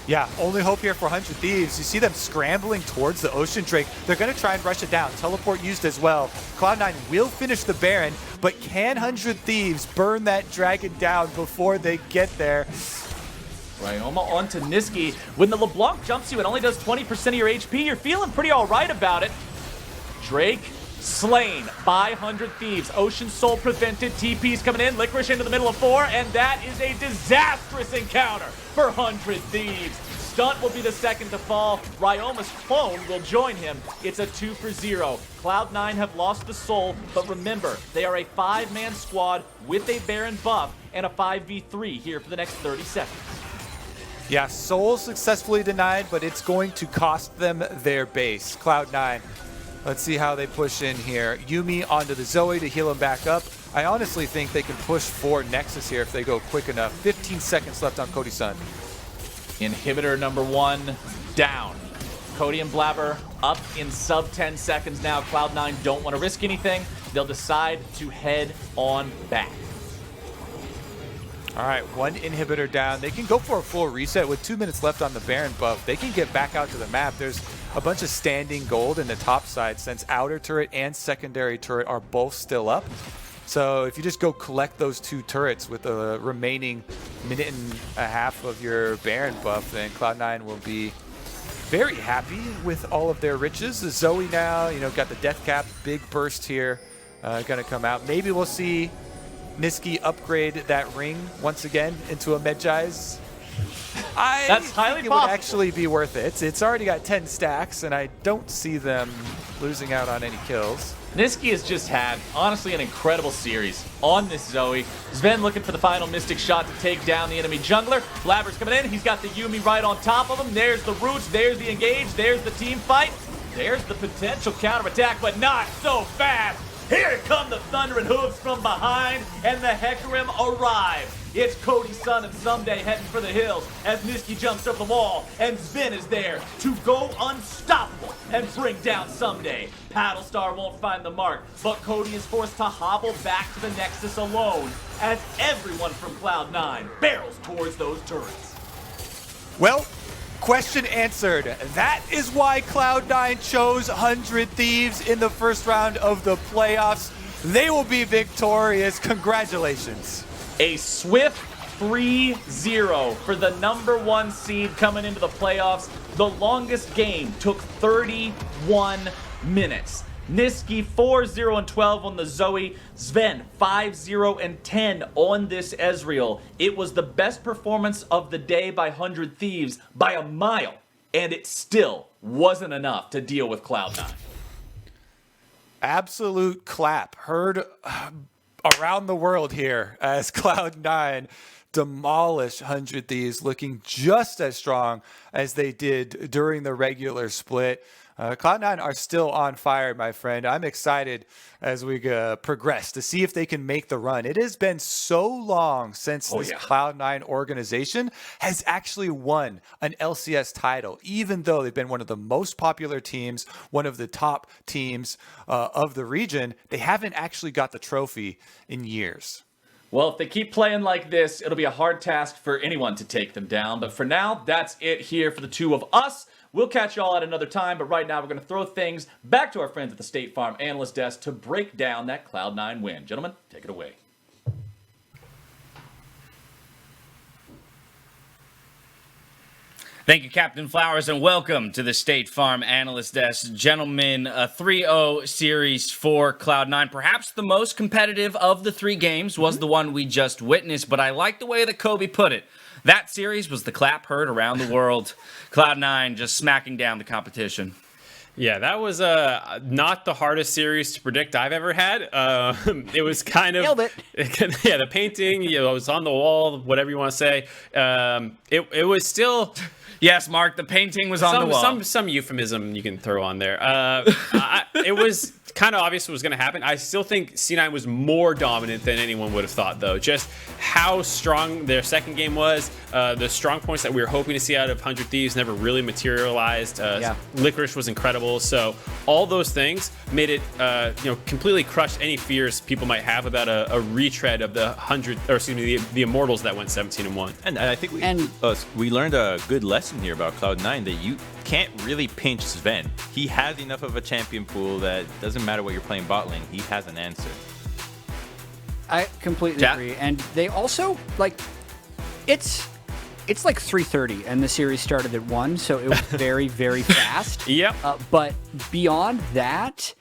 Yeah, only hope here for 100 Thieves. You see them scrambling towards the Ocean Drake. They're going to try and rush it down. Teleport used as well. Cloud9 will finish the Baron, but can 100 Thieves burn that dragon down before they get there? Ryoma onto Nisqy. When the LeBlanc jumps you, it only does 20% of your HP. You're feeling pretty all right about it. Drake slain by 100 Thieves. Ocean Soul prevented. TP's coming in. Licorice into the middle of 4, and that is a disastrous encounter for 100 Thieves. Stunt will be the second to fall. Ryoma's clone will join him. It's a 2 for 0. Cloud9 have lost the soul, but remember, they are a 5-man squad with a Baron buff and a 5v3 here for the next 30 seconds. Yeah, soul successfully denied, but it's going to cost them their base. Cloud9. Let's see how they push in here. Yuumi onto the Zoe to heal him back up. I honestly think they can push for Nexus here if they go quick enough. 15 seconds left on Cody Sun. Inhibitor number 1 down. Cody and Blaber up in sub 10 seconds now. Cloud9 don't want to risk anything. They'll decide to head on back. All right, 1 inhibitor down. They can go for a full reset with 2 minutes left on the Baron buff. They can get back out to the map. There's a bunch of standing gold in the top side since outer turret and secondary turret are both still up. So if you just go collect those 2 turrets with the remaining minute and a half of your Baron buff, then Cloud9 will be very happy with all of their riches. The Zoe now, got the death cap, big burst here, gonna come out. Maybe we'll see Nisqy upgrade that ring once again into a Medjai's. That's highly think it possible. would actually be worth it. It's already got 10 stacks, and I don't see them losing out on any kills. Nisqy has just had, honestly, an incredible series on this Zoe. Zven looking for the final Mystic shot to take down the enemy jungler. Blaber's coming in. He's got the Yuumi right on top of him. There's the roots. There's the engage. There's the team fight. There's the potential counterattack, but not so fast. Here come the thundering hooves from behind, and the Hecarim arrive. It's Cody Sun and Ssumday heading for the hills as Nisqy jumps over the wall, and Zven is there to go unstoppable and bring down Ssumday. Paddlestar won't find the mark, but Cody is forced to hobble back to the Nexus alone as everyone from Cloud9 barrels towards those turrets. Well, question answered. That is why Cloud9 chose 100 Thieves in the first round of the playoffs. They will be victorious. Congratulations. A swift 3-0 for the #1 seed coming into the playoffs. The longest game took 31 minutes. Nisqy 4-0-12 on the Zoe. Zven 5-0-10 on this Ezreal. It was the best performance of the day by 100 Thieves by a mile, and it still wasn't enough to deal with Cloud9. Absolute clap heard around the world here as Cloud9 demolish 100 Thieves, looking just as strong as they did during the regular split. Cloud9 are still on fire, my friend. I'm excited as we progress to see if they can make the run. It has been so long since this Cloud9 organization has actually won an LCS title, even though they've been one of the most popular teams, one of the top teams of the region. They haven't actually got the trophy in years. Well, if they keep playing like this, it'll be a hard task for anyone to take them down. But for now, that's it here for the two of us. We'll catch y'all at another time, but right now we're going to throw things back to our friends at the State Farm Analyst Desk to break down that Cloud9 win. Gentlemen, take it away. Thank you, Captain Flowers, and welcome to the State Farm Analyst Desk. Gentlemen, a 3-0 series for Cloud9. Perhaps the most competitive of the 3 games was the one we just witnessed, but I like the way that Kobe put it. That series was the clap heard around the world. Cloud9 just smacking down the competition. Yeah, that was not the hardest series to predict I've ever had. It was kind of... Nailed it. Yeah, the painting, it was on the wall, whatever you want to say. It was still... Yes, Mark, the painting was on the wall. Some euphemism you can throw on there. It was kind of obvious what was going to happen. I still think C9 was more dominant than anyone would have thought, though. Just how strong their second game was, the strong points that we were hoping to see out of 100 Thieves never really materialized. Licorice was incredible. So all those things made it, completely crushed any fears people might have about a retread of the the Immortals that went 17-1. And I think we learned a good lesson here about Cloud9 that you can't really pinch Zven. He has enough of a champion pool that doesn't matter what you're playing bot lane, he has an answer. I completely agree. And they also, like, it's like 3:30 and the series started at 1, so it was very, very fast. Yep. But beyond that,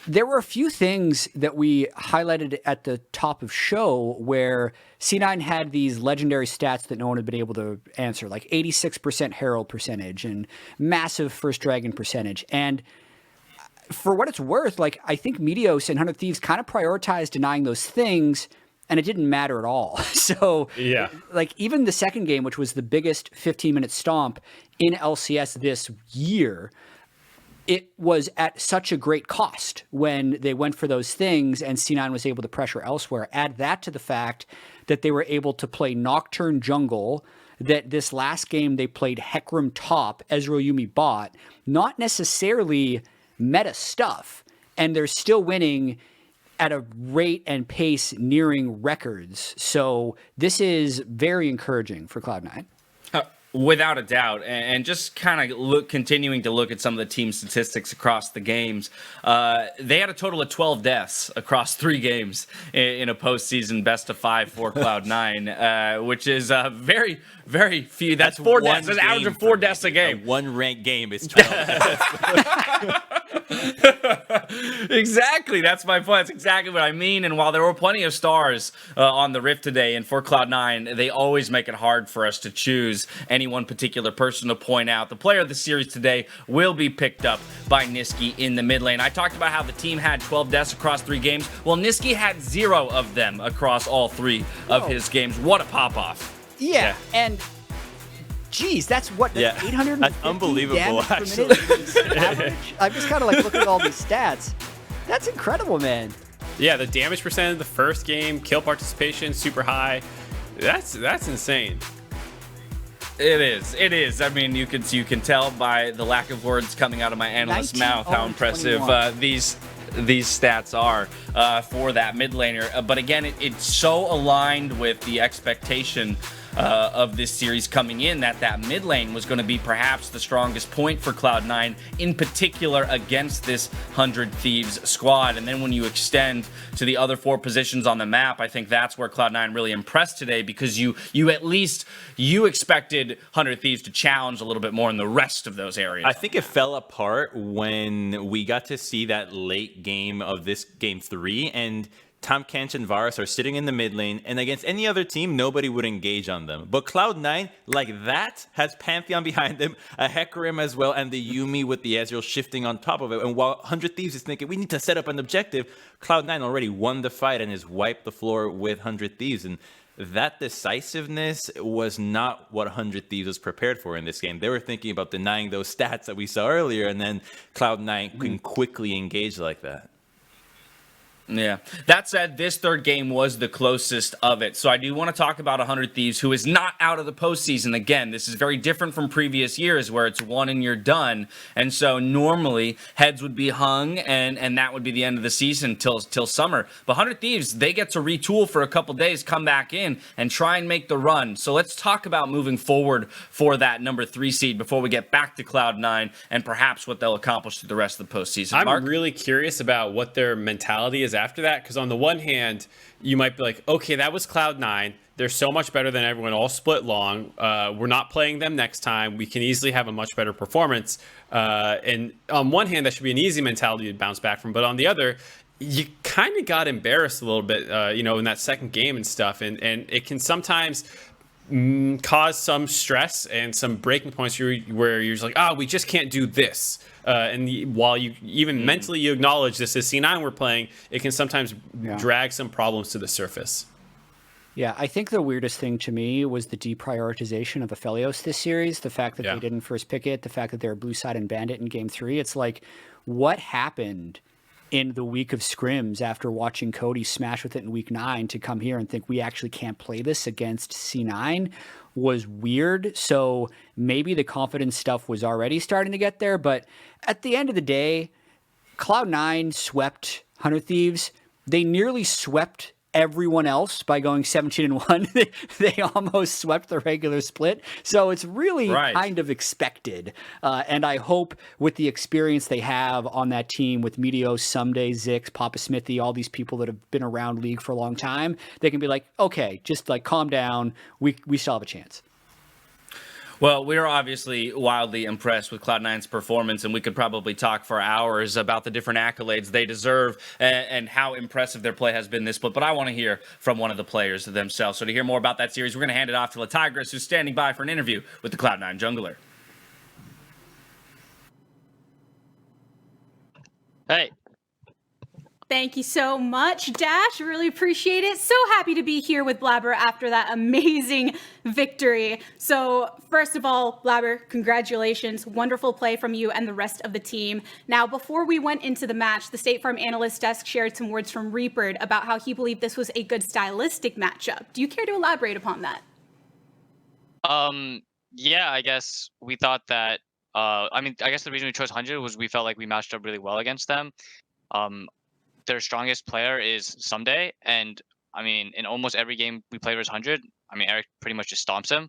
there were a few things that we highlighted at the top of show where C9 had these legendary stats that no one had been able to answer, like 86% Herald percentage and massive first dragon percentage. And for what it's worth, like, I think Meteos and 100 Thieves kind of prioritized denying those things, and it didn't matter at all. So, like, even the second game, which was the biggest 15-minute stomp in LCS this year, it was at such a great cost when they went for those things and C9 was able to pressure elsewhere. Add that to the fact that they were able to play Nocturne jungle, that this last game they played Hecarim top, Ezreal Yuumi bot, not necessarily meta stuff, and they're still winning at a rate and pace nearing records. So this is very encouraging for Cloud9. Without a doubt, and just kind of continuing to look at some of the team statistics across the games, they had a total of 12 deaths across 3 games in a postseason best of 5 for Cloud9, which is very, very few. That's 4 deaths. That's an average of 4 deaths a game. One ranked game is 12 deaths. Exactly. That's my point. That's exactly what I mean. And while there were plenty of stars on the Rift today, and for Cloud9, they always make it hard for us to choose any one particular person to point out. The player of the series today will be picked up by Nisqy in the mid lane. I talked about how the team had 12 deaths across 3 games. Well, Nisqy had 0 of them across all 3 of his games. What a pop-off. Yeah, and geez, that's what, 850 that's unbelievable, damage per minute average? I'm just kind of like looking at all these stats. That's incredible, man. Yeah, the damage percent of the first game, kill participation, super high. That's insane. It is. I mean, you can tell by the lack of words coming out of my analyst's mouth how impressive these stats are for that mid laner. But again, it's so aligned with the expectation of this series coming in that mid lane was going to be perhaps the strongest point for Cloud9, in particular against this 100 Thieves squad. And then when you extend to the other 4 positions on the map, I think that's where Cloud9 really impressed today, because you expected 100 Thieves to challenge a little bit more in the rest of those areas. I think it fell apart when we got to see that late game of this game 3, and Tahm, Kench, and Varus are sitting in the mid lane, and against any other team, nobody would engage on them. But Cloud9, like that, has Pantheon behind them, a Hecarim as well, and the Yuumi with the Ezreal shifting on top of it. And while 100 Thieves is thinking, we need to set up an objective, Cloud9 already won the fight and has wiped the floor with 100 Thieves. And that decisiveness was not what 100 Thieves was prepared for in this game. They were thinking about denying those stats that we saw earlier, and then Cloud9 can quickly engage like that. Yeah. That said, this third game was the closest of it. So I do want to talk about 100 Thieves, who is not out of the postseason. Again, this is very different from previous years where it's 1 and you're done. And so normally heads would be hung and that would be the end of the season till summer. But 100 Thieves, they get to retool for a couple days, come back in and try and make the run. So let's talk about moving forward for that number 3 seed before we get back to Cloud9 and perhaps what they'll accomplish through the rest of the postseason. I'm really curious about what their mentality is after that, because on the one hand, you might be like, okay, that was Cloud9. They're so much better than everyone, all split long. We're not playing them next time. We can easily have a much better performance. And on one hand, that should be an easy mentality to bounce back from. But on the other, you kind of got embarrassed a little bit, in that second game and stuff. And it can sometimes cause some stress and some breaking points where you're just like, we just can't do this. While you even mentally you acknowledge this is C9 we're playing, it can sometimes drag some problems to the surface. Yeah, I think the weirdest thing to me was the deprioritization of Aphelios this series. The fact that they didn't first pick it, the fact that they were blue side and bandit in game 3. It's like, what happened in the week of scrims after watching Cody smash with it in week 9 to come here and think we actually can't play this against C9 was weird. So maybe the confidence stuff was already starting to get there. But at the end of the day, Cloud9 swept 100 Thieves. They nearly swept everyone else by going 17-1. They almost swept the regular split. So it's really kind of expected. And I hope with the experience they have on that team with Meteos, Ssumday, Zix, Papa Smithy, all these people that have been around League for a long time, they can be like, okay, just like calm down. We still have a chance. Well, we are obviously wildly impressed with Cloud9's performance, and we could probably talk for hours about the different accolades they deserve and how impressive their play has been this split. But I want to hear from one of the players themselves. So to hear more about that series, we're going to hand it off to Licorice, who's standing by for an interview with the Cloud9 jungler. Hey. Thank you so much, Dash. Really appreciate it. So happy to be here with Blaber after that amazing victory. So first of all, Blaber, congratulations. Wonderful play from you and the rest of the team. Now, before we went into the match, the State Farm analyst desk shared some words from Reapered about how he believed this was a good stylistic matchup. Do you care to elaborate upon that? Yeah, I guess we thought that, I guess the reason we chose 100 was we felt like we matched up really well against them. Their strongest player is Ssumday, and I mean, in almost every game we play versus 100, I mean, Eric pretty much just stomps him.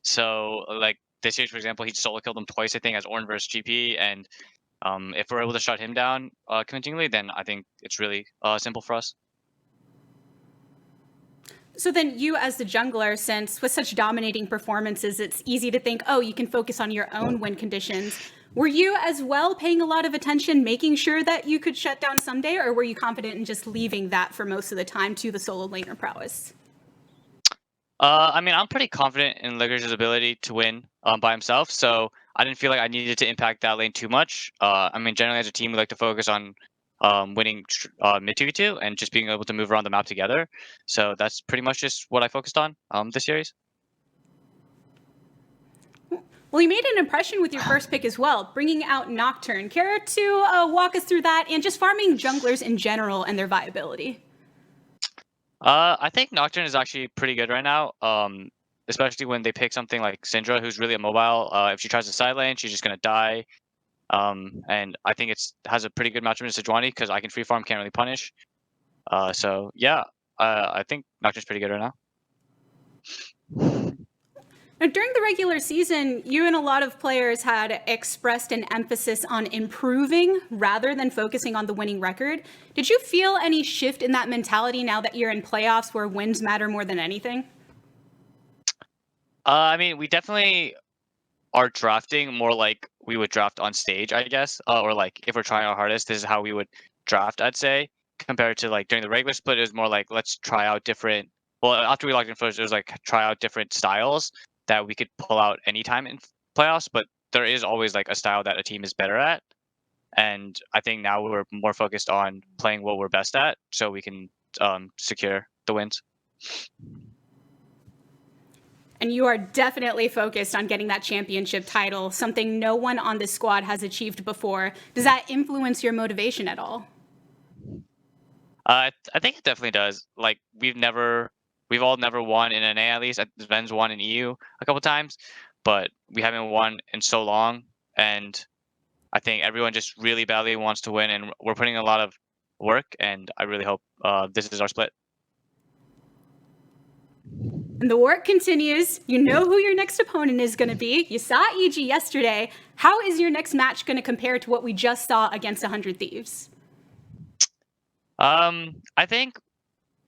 So, like, this year, for example, he solo killed him twice, I think, as Ornn versus GP, and if we're able to shut him down continually, then I think it's really simple for us. So then you as the jungler, since with such dominating performances, it's easy to think, oh, you can focus on your own win conditions. Were you as well paying a lot of attention, making sure that you could shut down Ssumday, or were you confident in just leaving that for most of the time to the solo laner prowess? I mean, I'm pretty confident in Licorice's ability to win by himself, so I didn't feel like I needed to impact that lane too much. I mean, generally as a team, we like to focus on winning mid 2v2 and just being able to move around the map together. So that's pretty much just what I focused on this series. Well, you made an impression with your first pick as well, bringing out Nocturne. Care to walk us through that and just farming junglers in general and their viability? I think Nocturne is actually pretty good right now, especially when they pick something like Syndra, who's really immobile. If she tries to side lane, she's just going to die. And I think it has a pretty good matchup in Sejuani because I can free farm, can't really punish. So yeah, I think Nocturne's pretty good right now. Now, during the regular season, you and a lot of players had expressed an emphasis on improving rather than focusing on the winning record. Did you feel any shift in that mentality now that you're in playoffs where wins matter more than anything? I mean, we definitely are drafting more like we would draft on stage, I guess, or like if we're trying our hardest, this is how we would draft, I'd say, compared to like during the regular split. It was more like let's try out different. Well, after we locked in first, it was like try out different styles that we could pull out anytime in playoffs. But there is always like a style that a team is better at, and I think now we're more focused on playing what we're best at, so we can secure the wins. And you are definitely focused on getting that championship title, something no one on this squad has achieved before. Does that influence your motivation at all? I think it definitely does. Like we've all never won in NA, at least. Zven's won in EU a couple times, but we haven't won in so long. And I think everyone just really badly wants to win, and we're putting a lot of work. And I really hope this is our split. And the work continues. You know who your next opponent is going to be. You saw EG yesterday. How is your next match going to compare to what we just saw against 100 Thieves? I think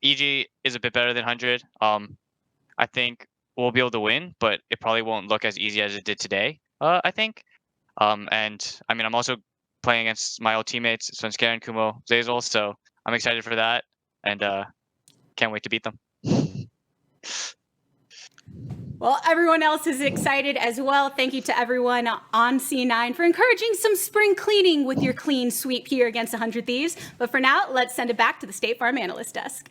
EG is a bit better than 100. I think we'll be able to win, but it probably won't look as easy as it did today, I think. And I mean, I'm also playing against my old teammates, Svenskeren, Kumo, Zazel, so I'm excited for that, and can't wait to beat them. Well, everyone else is excited as well. Thank you to everyone on C9 for encouraging some spring cleaning with your clean sweep here against 100 Thieves. But for now, let's send it back to the State Farm analyst desk.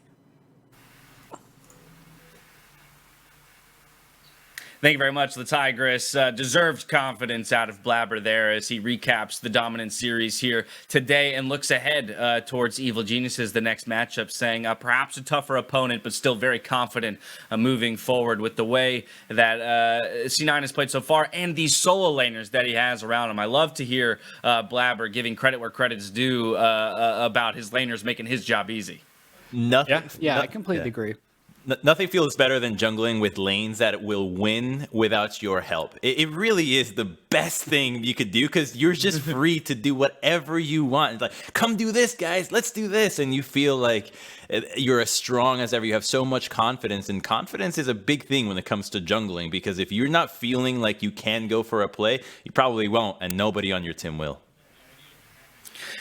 Thank you very much, Licorice. Deserved confidence out of Blaber there as he recaps the dominant series here today and looks ahead towards Evil Geniuses, the next matchup, saying perhaps a tougher opponent, but still very confident moving forward with the way that C9 has played so far and these solo laners that he has around him. I love to hear Blaber giving credit where credit's due about his laners making his job easy. Yeah, I completely agree. Nothing feels better than jungling with lanes that will win without your help. It really is the best thing you could do because you're just free to do whatever you want. It's like, come do this, guys. Let's do this. And you feel like you're as strong as ever. You have so much confidence. And confidence is a big thing when it comes to jungling because if you're not feeling like you can go for a play, you probably won't. And nobody on your team will.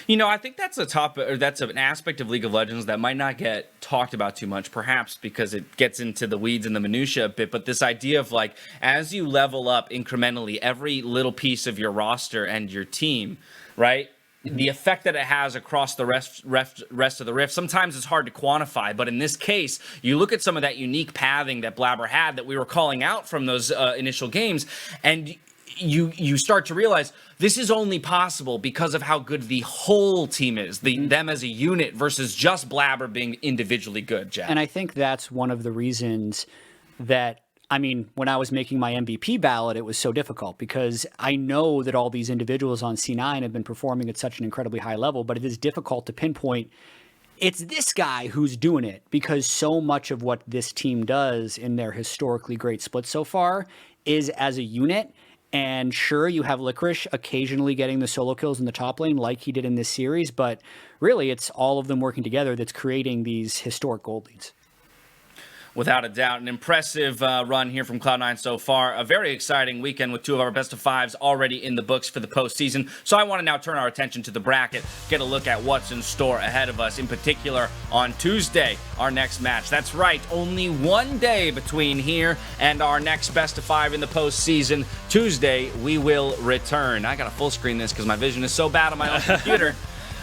You know, I think that's that's an aspect of League of Legends that might not get talked about too much, perhaps because it gets into the weeds and the minutia a bit, but this idea of like, as you level up incrementally every little piece of your roster and your team, right? The effect that it has across the rest of the rift, sometimes it's hard to quantify, but in this case, you look at some of that unique pathing that Blaber had that we were calling out from those initial games, and you start to realize this is only possible because of how good the whole team is, them as a unit versus just Blaber being individually good, Jack. And I think that's one of the reasons that, I mean, when I was making my MVP ballot, it was so difficult because I know that all these individuals on C9 have been performing at such an incredibly high level, but it is difficult to pinpoint it's this guy who's doing it because so much of what this team does in their historically great split so far is as a unit. And sure, you have Licorice occasionally getting the solo kills in the top lane like he did in this series, but really it's all of them working together that's creating these historic gold leads. Without a doubt, an impressive run here from Cloud9 so far. A very exciting weekend with two of our best of fives already in the books for the postseason. So I want to now turn our attention to the bracket, get a look at what's in store ahead of us, in particular on Tuesday, our next match. That's right, only one day between here and our next best of five in the postseason. Tuesday, we will return. I got to full screen this because my vision is so bad on my own computer.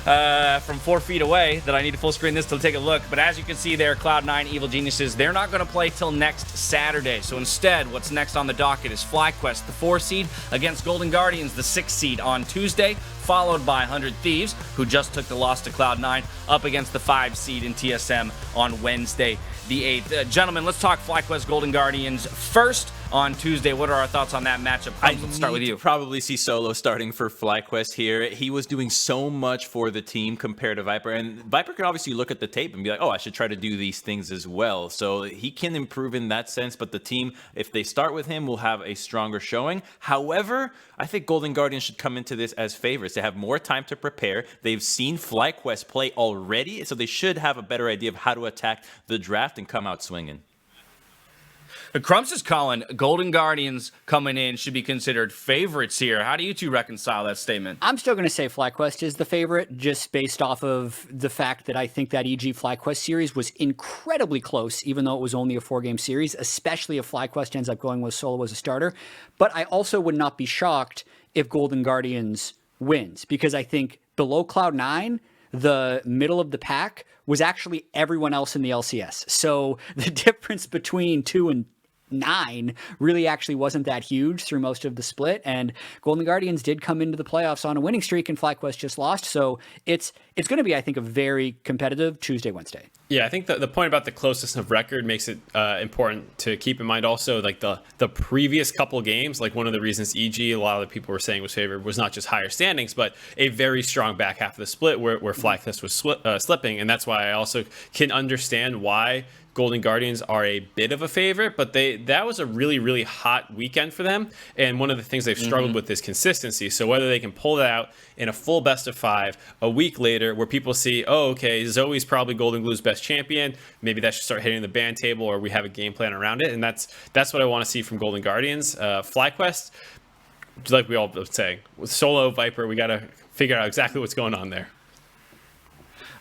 From 4 feet away that I need to full screen this to take a look. But as you can see there, Cloud9 Evil Geniuses, they're not going to play till next Saturday. So instead, what's next on the docket is FlyQuest, the 4 seed, against Golden Guardians, the 6 seed on Tuesday, followed by 100 Thieves, who just took the loss to Cloud9, up against the 5 seed in TSM on Wednesday, the 8th. Gentlemen, let's talk FlyQuest Golden Guardians first. On Tuesday, what are our thoughts on that matchup? Let's start with you. Probably see Solo starting for FlyQuest here. He was doing so much for the team compared to Viper, and Viper can obviously look at the tape and be like, oh, I should try to do these things as well. So he can improve in that sense, but the team, if they start with him, will have a stronger showing. However, I think Golden Guardians should come into this as favorites. They have more time to prepare. They've seen FlyQuest play already, so they should have a better idea of how to attack the draft and come out swinging. Crumps is calling Golden Guardians coming in should be considered favorites here. How do you two reconcile that statement? I'm still going to say FlyQuest is the favorite just based off of the fact that I think that EG FlyQuest series was incredibly close, even though it was only a 4-game series, especially if FlyQuest ends up going with Solo as a starter. But I also would not be shocked if Golden Guardians wins because I think below Cloud9, the middle of the pack was actually everyone else in the LCS. So the difference between 2 and 9 really actually wasn't that huge through most of the split, and Golden Guardians did come into the playoffs on a winning streak and FlyQuest just lost, so it's going to be, I think, a very competitive Tuesday, Wednesday. Yeah, I think the point about the closeness of record makes it important to keep in mind also, like the previous couple games, like one of the reasons EG, a lot of the people were saying was favored, was not just higher standings, but a very strong back half of the split where FlyQuest was slipping, and that's why I also can understand why Golden Guardians are a bit of a favorite, but that was a really, really hot weekend for them. And one of the things they've struggled with is consistency. So whether they can pull that out in a full best of 5 a week later where people see, oh, okay, Zoe's probably Golden Glue's best champion. Maybe that should start hitting the ban table or we have a game plan around it. And that's what I want to see from Golden Guardians. FlyQuest, like we all been saying, with Solo, Viper, we got to figure out exactly what's going on there.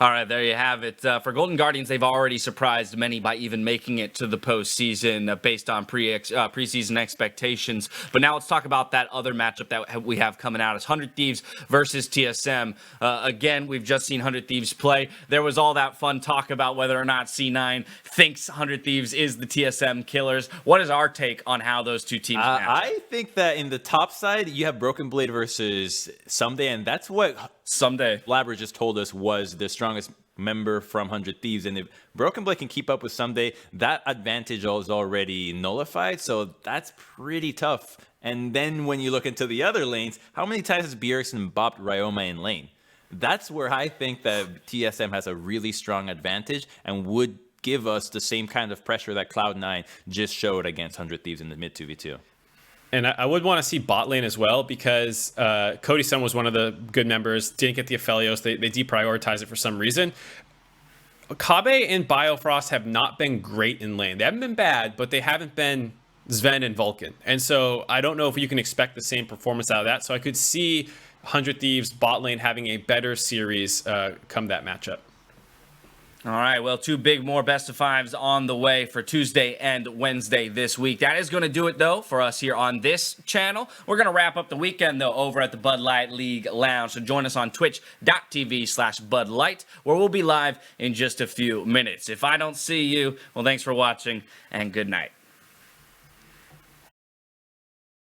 All right, there you have it. For Golden Guardians, they've already surprised many by even making it to the postseason based on preseason expectations. But now let's talk about that other matchup that we have coming out. It's 100 Thieves versus TSM. Again, we've just seen 100 Thieves play. There was all that fun talk about whether or not C9 thinks 100 Thieves is the TSM killers. What is our take on how those two teams match? I think that in the top side, you have Broken Blade versus Ssumday, and that's what Someday. Blaber just told us was the strongest member from 100 Thieves. And if Broken Blade can keep up with Ssumday, that advantage is already nullified. So that's pretty tough. And then when you look into the other lanes, how many times has Bjergsen bopped Ryoma in lane? That's where I think that TSM has a really strong advantage and would give us the same kind of pressure that Cloud9 just showed against 100 Thieves in the mid 2v2. And I would want to see bot lane as well, because Cody Sun was one of the good members, didn't get the Aphelios. They deprioritized it for some reason. Kabe and Biofrost have not been great in lane. They haven't been bad, but they haven't been Zven and Vulcan. And so I don't know if you can expect the same performance out of that. So I could see 100 Thieves bot lane having a better series come that matchup. All right, well, two big more best of fives on the way for Tuesday and Wednesday this week. That is going to do it, though, for us here on this channel. We're going to wrap up the weekend, though, over at the Bud Light League Lounge. So join us on twitch.tv/BudLight, where we'll be live in just a few minutes. If I don't see you, well, thanks for watching, and good night.